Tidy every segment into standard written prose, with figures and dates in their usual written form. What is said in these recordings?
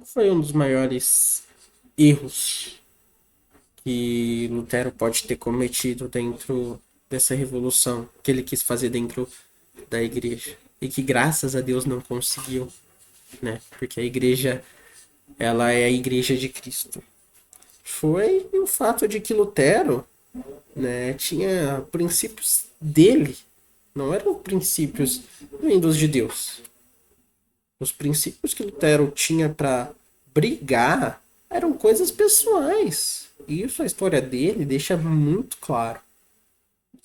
Foi um dos maiores erros que Lutero pode ter cometido dentro dessa revolução que ele quis fazer dentro da igreja. E que graças a Deus não conseguiu, né? Porque a igreja, ela é a igreja de Cristo. Foi o fato de que Lutero, né, tinha princípios dele, não eram princípios vindos de Deus. Os princípios que Lutero tinha para brigar eram coisas pessoais. E isso a história dele deixa muito claro.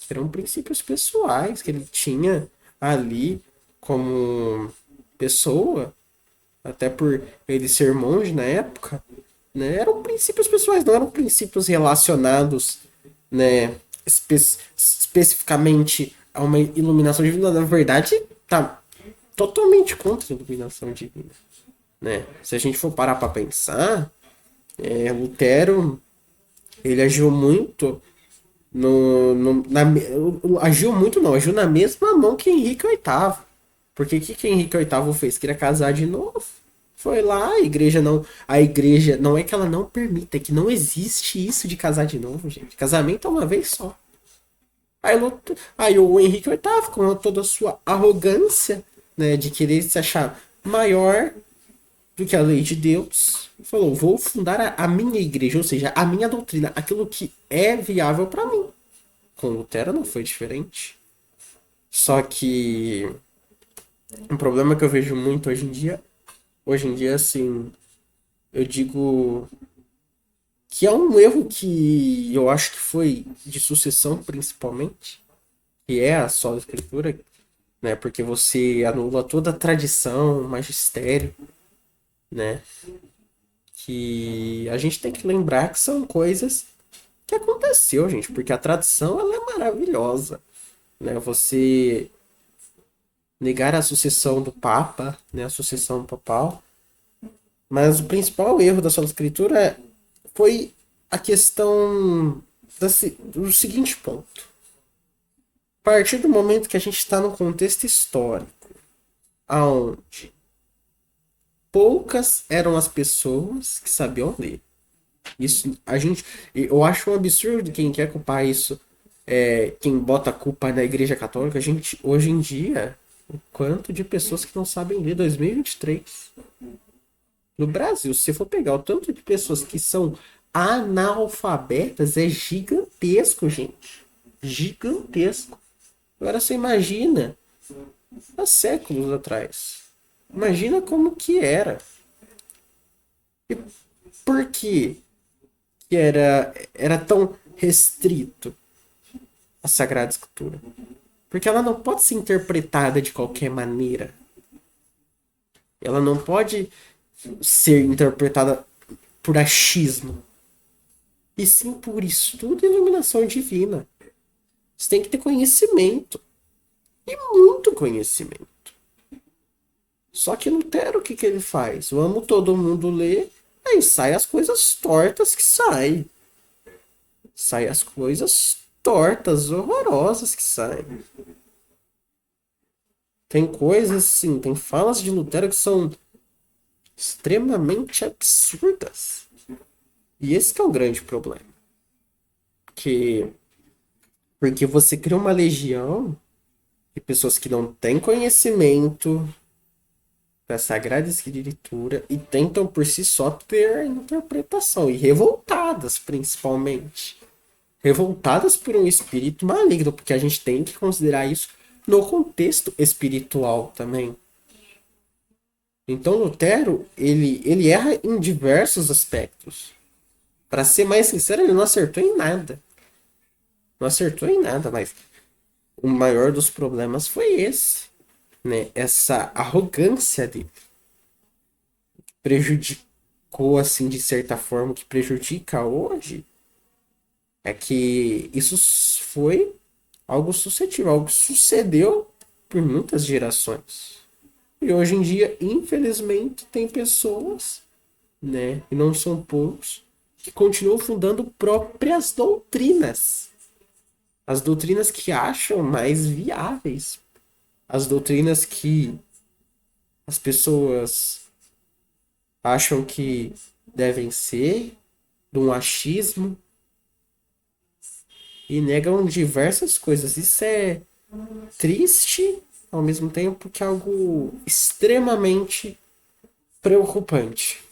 Eram princípios pessoais que ele tinha ali como pessoa, até por ele ser monge na época, né? Eram princípios pessoais, não eram princípios relacionados, né, especificamente a uma iluminação divina. Na verdade, tá totalmente contra a iluminação divina, né? Se a gente for parar para pensar, Lutero ele agiu muito agiu muito não, agiu na mesma mão que Henrique VIII. Porque o que Henrique VIII fez? Queria casar de novo. Foi lá, a igreja não é que ela não permita, é que não existe isso de casar de novo, gente. Casamento é uma vez só. Aí o Henrique VIII, com toda a sua arrogância, né, de querer se achar maior do que a lei de Deus, falou: vou fundar a minha igreja, ou seja, a minha doutrina, aquilo que é viável para mim. Com Lutero não foi diferente. Só que um problema que eu vejo muito hoje em dia, assim, eu digo que é um erro que eu acho que foi de sucessão principalmente, que é a sola escritura, né? Porque você anula toda a tradição, magistério, né? Que a gente tem que lembrar que são coisas que aconteceu, gente, porque a tradição ela é maravilhosa, né? Você negar a sucessão do Papa, né? A sucessão papal, mas o principal erro da sola escritura foi a questão do seguinte ponto. A partir do momento que a gente está num contexto histórico, aonde poucas eram as pessoas que sabiam ler. Isso a gente, eu acho um absurdo quem quer culpar isso, quem bota a culpa na Igreja Católica. A gente hoje em dia, o quanto de pessoas que não sabem ler 2023 no Brasil, se você for pegar o tanto de pessoas que são analfabetas, é gigantesco, gente. Gigantesco. Agora você imagina há séculos atrás. Imagina como que era. E por que era tão restrito a Sagrada Escritura? Porque ela não pode ser interpretada de qualquer maneira. Ela não pode ser interpretada por achismo. E sim por estudo e iluminação divina. Você tem que ter conhecimento. E muito conhecimento. Só que Lutero, o que ele faz? Vamos todo mundo ler, aí sai as coisas tortas que saem. Sai as coisas tortas, horrorosas que saem. Tem coisas assim, tem falas de Lutero que são extremamente absurdas. E esse que é o grande problema. Que, porque você cria uma legião de pessoas que não têm conhecimento da Sagrada Escritura e tentam por si só ter interpretação. E revoltadas, principalmente. Revoltadas por um espírito maligno, porque a gente tem que considerar isso no contexto espiritual também. Então Lutero, ele erra em diversos aspectos. Para ser mais sincero, ele não acertou em nada. Não acertou em nada, mas o maior dos problemas foi esse, né? Essa arrogância dele prejudicou assim de certa forma, que prejudica hoje é que isso foi algo suscetível, algo que sucedeu por muitas gerações. E hoje em dia, infelizmente, tem pessoas, né, e não são poucos, que continuam fundando próprias doutrinas. As doutrinas que acham mais viáveis. As doutrinas que as pessoas acham que devem ser, de um achismo, e negam diversas coisas. Isso é triste, ao mesmo tempo que é algo extremamente preocupante.